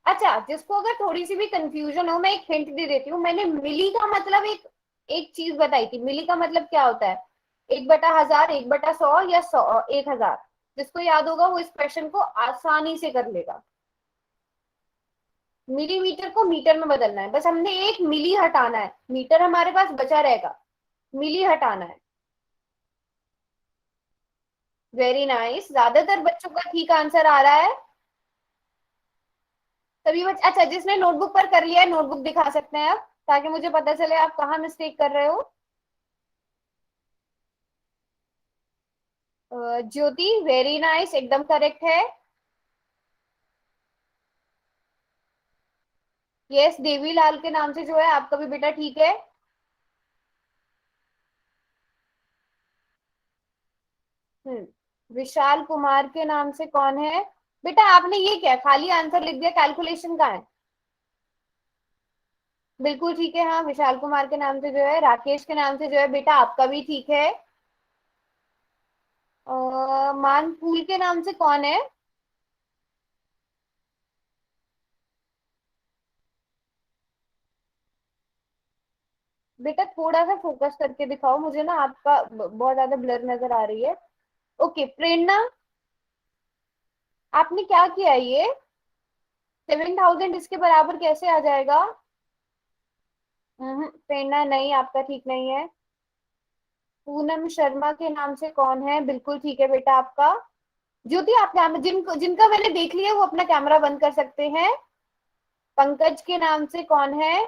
अच्छा, जिसको अगर थोड़ी सी भी कंफ्यूजन हो, मैं एक हिंट दे देती हूँ। मैंने मिली का मतलब एक एक चीज बताई थी। मिली का मतलब क्या होता है? 1/1000, 1/100 या 1000। जिसको याद होगा वो इस क्वेश्चन को आसानी से कर लेगा। मिलीमीटर को मीटर में बदलना है, बस हमने एक मिली हटाना है, मीटर हमारे पास बचा रहेगा, मिली हटाना है। वेरी नाइस, ज्यादातर बच्चों का ठीक आंसर आ रहा है। सभी बच्चे, अच्छा जिसने नोटबुक पर कर लिया है नोटबुक दिखा सकते हैं अब, ताकि मुझे पता चले आप कहाँ मिस्टेक कर रहे हो। ज्योति, वेरी नाइस, एकदम करेक्ट है। यस, देवीलाल के नाम से जो है आपका भी बेटा ठीक है। विशाल कुमार के नाम से कौन है? बेटा आपने ये क्या खाली आंसर लिख दिया, कैलकुलेशन का है? बिल्कुल ठीक है, हाँ विशाल कुमार के नाम से जो है, राकेश के नाम से जो है बेटा आपका भी ठीक है। मानफूल के नाम से कौन है? बेटा थोड़ा सा फोकस करके दिखाओ मुझे ना, आपका बहुत ज्यादा ब्लर नजर आ रही है। ओके, प्रेरणा, आपने क्या किया ये? 7000 इसके बराबर कैसे आ जाएगा? प्रेरणा नहीं, आपका ठीक नहीं है। पूनम शर्मा के नाम से कौन है? बिल्कुल ठीक है बेटा आपका। ज्योति, आप जिनका मैंने देख लिया वो अपना कैमरा बंद कर सकते हैं। पंकज के नाम से कौन है?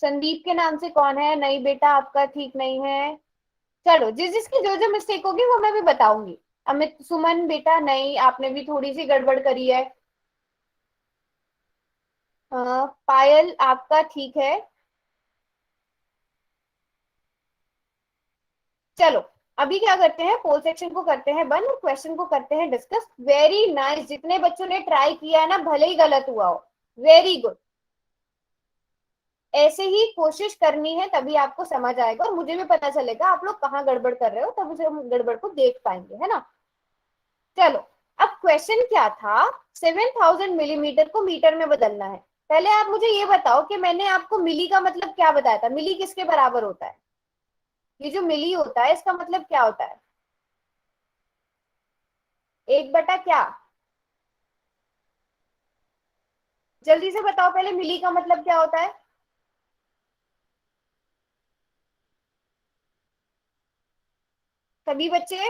संदीप के नाम से कौन है? नहीं बेटा आपका ठीक नहीं है। चलो, जिस जिसकी जो जो मिस्टेक होगी वो मैं भी बताऊंगी। अमित, सुमन बेटा नहीं, आपने भी थोड़ी सी गड़बड़ करी है। पायल आपका ठीक है। चलो, अभी क्या करते हैं, पोल सेक्शन को करते हैं बंद, क्वेश्चन को करते हैं डिस्कस। वेरी नाइस, जितने बच्चों ने ट्राई किया है ना, भले ही गलत हुआ हो, वेरी गुड। ऐसे ही कोशिश करनी है, तभी आपको समझ आएगा और मुझे भी पता चलेगा आप लोग कहाँ गड़बड़ कर रहे हो, तब उसे हम गड़बड़ को देख पाएंगे, है ना। चलो, अब क्वेश्चन क्या था? 7000 मिलीमीटर को मीटर में बदलना है। पहले आप मुझे ये बताओ कि मैंने आपको मिली का मतलब क्या बताया था? मिली किसके बराबर होता है? ये जो मिली होता है इसका मतलब क्या होता है? 1 बटा क्या? जल्दी से बताओ, पहले मिली का मतलब क्या होता है? सभी बच्चे,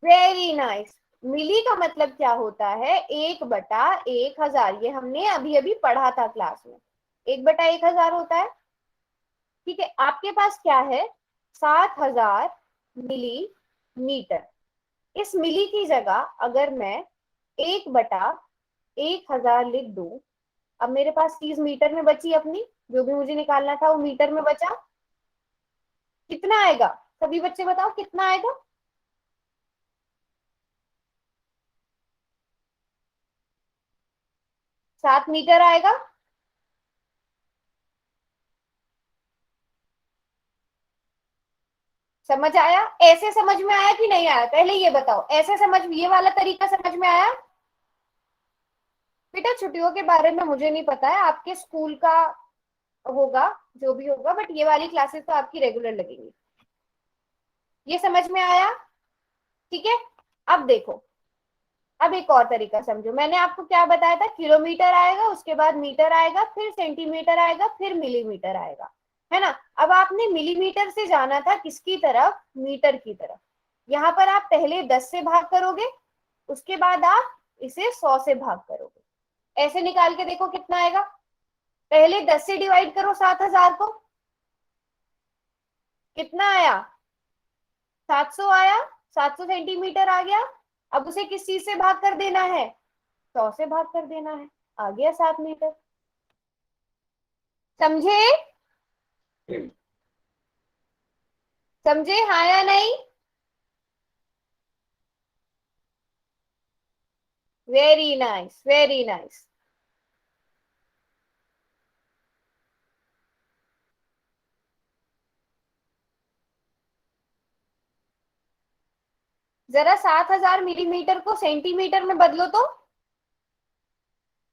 वेरी नाइस। मिली का मतलब क्या होता है? 1/1000। ये हमने अभी अभी पढ़ा था क्लास में। 1/1000 होता है। ठीक है, आपके पास क्या है? 7000 मिलीमीटर। इस मिली की जगह अगर मैं 1/1000 लिख दूं, अब मेरे पास चीज मीटर में बची अपनी, जो भी मुझे निकालना था वो मीटर में बचा। कितना आएगा? सभी बच्चे बताओ कितना आएगा? 7 मीटर आएगा। समझ आया? ऐसे समझ में आया कि नहीं आया? पहले ये बताओ, ऐसे समझ, ये वाला तरीका समझ में आया? बेटा छुट्टियों के बारे में मुझे नहीं पता है, आपके स्कूल का होगा जो भी होगा, बट ये वाली क्लासेस तो आपकी रेगुलर लगेंगी। ये समझ में आया? ठीक है, अब देखो, अब एक और तरीका समझो। मैंने आपको क्या बताया था? किलोमीटर आएगा, उसके बाद मीटर आएगा, फिर सेंटीमीटर आएगा, फिर मिलीमीटर आएगा, है ना। अब आपने मिलीमीटर से जाना था किसकी तरफ? मीटर की तरफ। यहाँ पर आप पहले 10 से भाग करोगे, उसके बाद आप इसे 100 से भाग करोगे। ऐसे निकाल के देखो कितना आएगा। पहले 10 से डिवाइड करो 7000 को, कितना आया? 700 आया। 700 सेंटीमीटर आ गया। अब उसे किस चीज से भाग कर देना है? 100 से भाग कर देना है। आ गया 7 मीटर। समझे? समझे हाँ या नहीं? Very nice, very nice. जरा 7000 मिलीमीटर को सेंटीमीटर में बदलो तो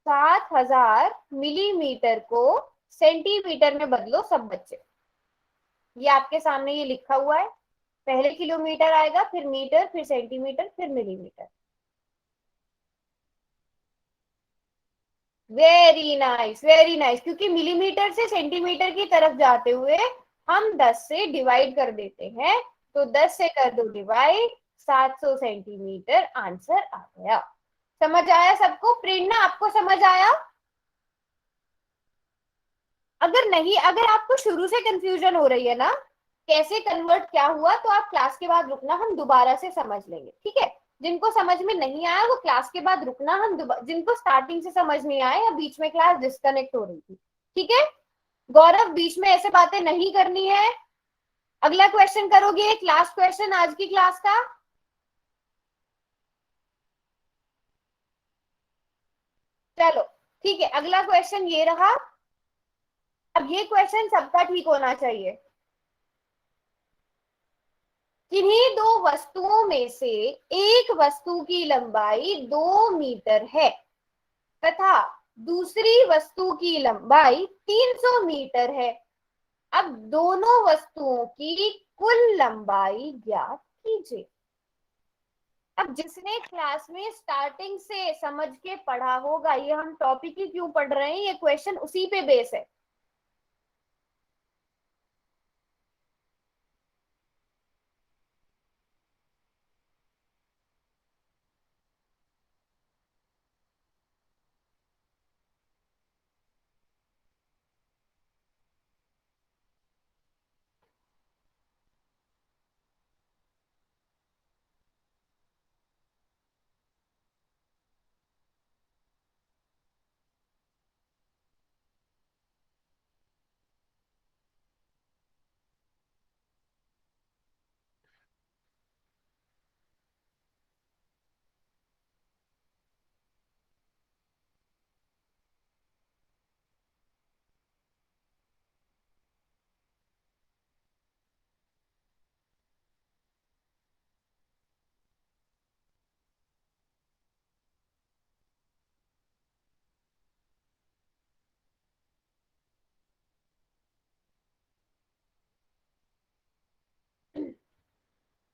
7000 मिलीमीटर को सेंटीमीटर में बदलो सब बच्चे। ये आपके सामने ये लिखा हुआ है, पहले किलोमीटर आएगा, फिर मीटर, फिर सेंटीमीटर, फिर millimetre. Very nice, very nice. क्योंकि मिलीमीटर से सेंटीमीटर की तरफ जाते हुए हम 10 से डिवाइड कर देते हैं, तो 10 से कर दो डिवाइड, 700 सेंटीमीटर आंसर आ गया। समझ आया सबको? प्रेरणा आपको समझ आया? अगर नहीं, अगर आपको शुरू से कंफ्यूजन हो रही है ना कैसे कन्वर्ट क्या हुआ, तो आप क्लास के बाद रुकना, हम दोबारा से समझ लेंगे, ठीक है? जिनको समझ में नहीं आया वो क्लास के बाद रुकना, हम जिनको स्टार्टिंग से समझ नहीं आया या बीच में क्लास डिस्कनेक्ट हो रही थी, ठीक है? गौरव बीच में ऐसे बातें नहीं करनी है। अगला क्वेश्चन करोगे, एक लास्ट क्वेश्चन आज की क्लास का। चलो ठीक है, अगला क्वेश्चन ये रहा। अब ये क्वेश्चन सबका ठीक होना चाहिए। किन्हीं दो वस्तुओं में से एक वस्तु की लंबाई 2 मीटर है तथा दूसरी वस्तु की लंबाई 300 मीटर है। अब दोनों वस्तुओं की कुल लंबाई ज्ञात कीजिए। अब जिसने क्लास में स्टार्टिंग से समझ के पढ़ा होगा, ये हम टॉपिक ही क्यों पढ़ रहे हैं, ये क्वेश्चन उसी पे बेस है।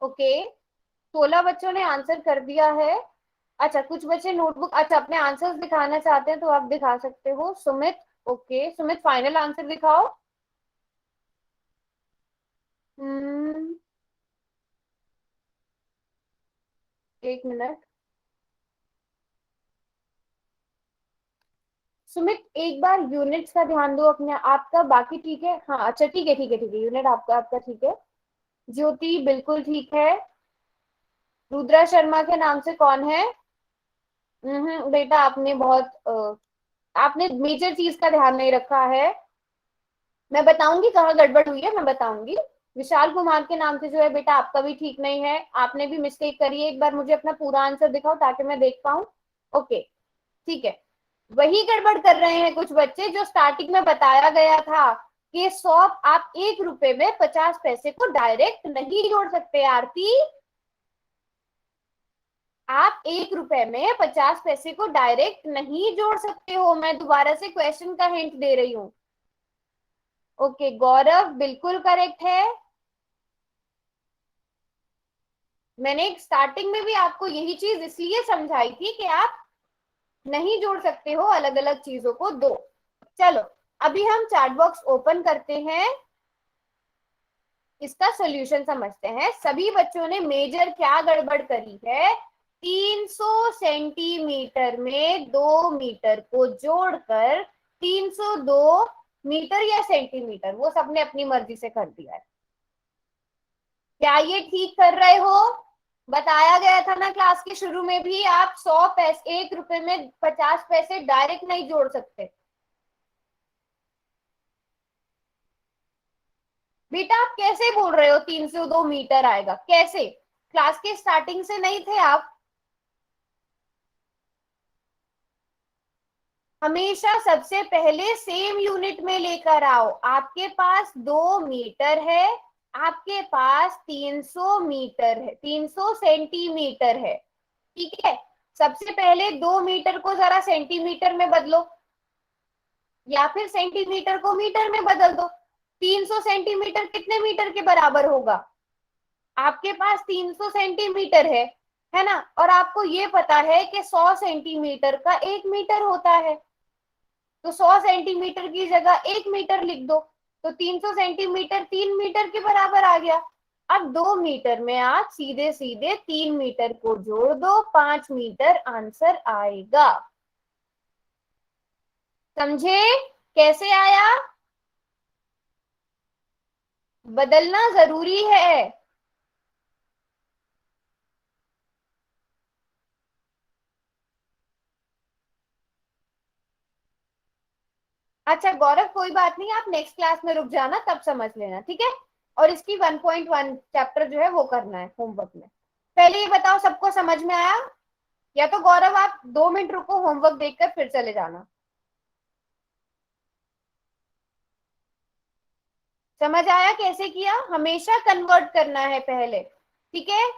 ओके, 16 बच्चों ने आंसर कर दिया है। अच्छा, कुछ बच्चे नोटबुक, अच्छा अपने आंसर्स दिखाना चाहते हैं तो आप दिखा सकते हो। Sumit, okay Sumit final answer दिखाओ। हम्म, एक मिनट सुमित, एक बार यूनिट्स का ध्यान दो अपने आपका, बाकी ठीक है? हाँ अच्छा ठीक है, ठीक है, ठीक है, यूनिट आपका आपका ठीक है। ज्योति बिल्कुल ठीक है। रुद्रा शर्मा के नाम से कौन है? बेटा आपने बहुत आपने मेजर चीज का ध्यान नहीं रखा है। मैं बताऊंगी कहाँ गड़बड़ हुई है, मैं बताऊंगी। विशाल कुमार के नाम से जो है बेटा आपका भी ठीक नहीं है, आपने भी मिस्टेक करी है। एक बार मुझे अपना पूरा आंसर दिखाओ ताकि मैं देख पाऊं। ओके ठीक है, वही गड़बड़ कर रहे हैं कुछ बच्चे जो स्टार्टिंग में बताया गया था कि 100 आप 1 रुपए में 50 पैसे को डायरेक्ट नहीं जोड़ सकते। आरती, आप 1 रुपए में 50 पैसे को डायरेक्ट नहीं जोड़ सकते हो। मैं दोबारा से क्वेश्चन का हिंट दे रही हूँ। ओके गौरव बिल्कुल करेक्ट है। मैंने स्टार्टिंग में भी आपको यही चीज इसलिए समझाई थी कि आप नहीं जोड़ सकते हो अलग अलग चीजों को दो। चलो अभी हम चैट बॉक्स ओपन करते हैं, इसका सॉल्यूशन समझते हैं। सभी बच्चों ने मेजर क्या गड़बड़ करी है, 300 सेंटीमीटर में 2 मीटर को जोड़कर 302 मीटर या सेंटीमीटर, वो सबने अपनी मर्जी से कर दिया है। क्या ये ठीक कर रहे हो? बताया गया था ना क्लास के शुरू में भी, आप 100 पैसे 1 रुपए में 50 पैसे डायरेक्ट नहीं जोड़ सकते। बेटा आप कैसे बोल रहे हो 302 मीटर आएगा, कैसे? क्लास के स्टार्टिंग से नहीं थे आप? हमेशा सबसे पहले सेम यूनिट में लेकर आओ। आपके पास 2 मीटर है, आपके पास 300 मीटर है, 300 सेंटीमीटर है, ठीक है। सबसे पहले 2 मीटर को जरा सेंटीमीटर में बदलो या फिर सेंटीमीटर को मीटर में बदल दो। 300 सेंटीमीटर कितने मीटर के बराबर होगा? आपके पास 300 सेंटीमीटर है ना, और आपको ये पता है कि 100 सेंटीमीटर का 1 मीटर होता है, तो 100 सेंटीमीटर की जगह 1 मीटर लिख दो, तो 300 सेंटीमीटर 3 मीटर के बराबर आ गया। अब 2 मीटर में आप सीधे सीधे 3 मीटर को जोड़ दो, 5 मीटर आंसर आएगा। समझे कैसे आया? बदलना जरूरी है। अच्छा गौरव, कोई बात नहीं, आप नेक्स्ट क्लास में रुक जाना, तब समझ लेना, ठीक है। और इसकी 1.1 चैप्टर जो है वो करना है होमवर्क में। पहले ये बताओ सबको समझ में आया? या तो गौरव आप 2 मिनट रुको, होमवर्क देखकर फिर चले जाना। समझ आया कैसे किया? हमेशा कन्वर्ट करना है पहले, ठीक है।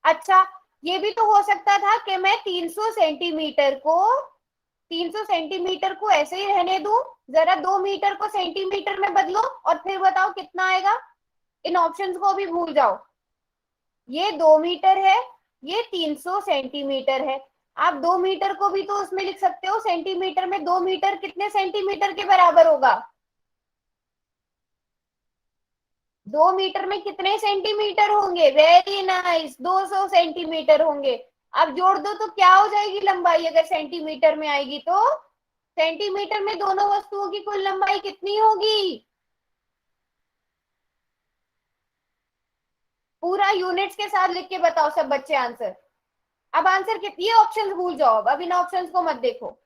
अच्छा, ये भी तो हो सकता था कि मैं 300 सेंटीमीटर को ऐसे ही रहने दूं, जरा 2 मीटर को सेंटीमीटर में बदलो और फिर बताओ कितना आएगा। इन ऑप्शंस को भी भूल जाओ। ये 2 मीटर है, ये 300 सेंटीमीटर है। आप 2 मीटर को भी तो उसमें लिख सकते हो सेंटीमीटर में। 2 मीटर कितने सेंटीमीटर के बराबर होगा? 2 मीटर में कितने सेंटीमीटर होंगे? वेरी नाइस, 200 सेंटीमीटर होंगे। अब जोड़ दो तो क्या हो जाएगी लंबाई? अगर सेंटीमीटर में आएगी तो सेंटीमीटर में दोनों वस्तुओं की कुल लंबाई कितनी होगी? पूरा यूनिट्स के साथ लिख के बताओ सब बच्चे आंसर। अब आंसर कितनी, ये ऑप्शंस भूल जाओ, अब इन ऑप्शंस को मत देखो।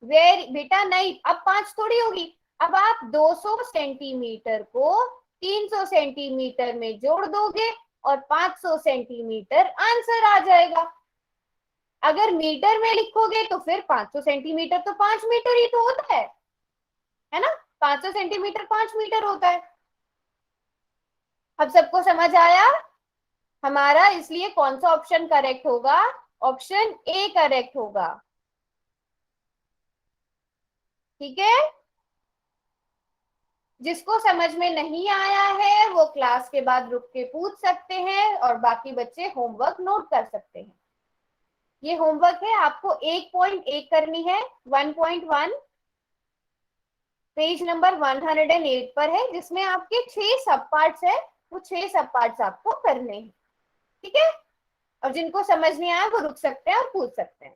वेरी बेटा नहीं, अब 5 थोड़ी होगी। अब आप 200 सेंटीमीटर को 300 सेंटीमीटर में जोड़ दोगे और 500 सेंटीमीटर आंसर आ जाएगा। अगर मीटर में लिखोगे तो फिर 500 सेंटीमीटर तो 5 मीटर ही तो होता है ना। 500 सेंटीमीटर 5 मीटर होता है। अब सबको समझ आया हमारा? इसलिए कौन सा ऑप्शन करेक्ट होगा? ऑप्शन ए करेक्ट होगा, ठीक है। जिसको समझ में नहीं आया है वो क्लास के बाद रुक के पूछ सकते हैं और बाकी बच्चे होमवर्क नोट कर सकते हैं। ये होमवर्क है, आपको 1.1 करनी है, 1.1 पेज नंबर 108 पर है, जिसमें आपके 6 सब पार्ट्स है। वो 6 सब पार्ट्स आपको करने हैं, ठीक है। और जिनको समझ नहीं आया वो रुक सकते हैं और पूछ सकते हैं।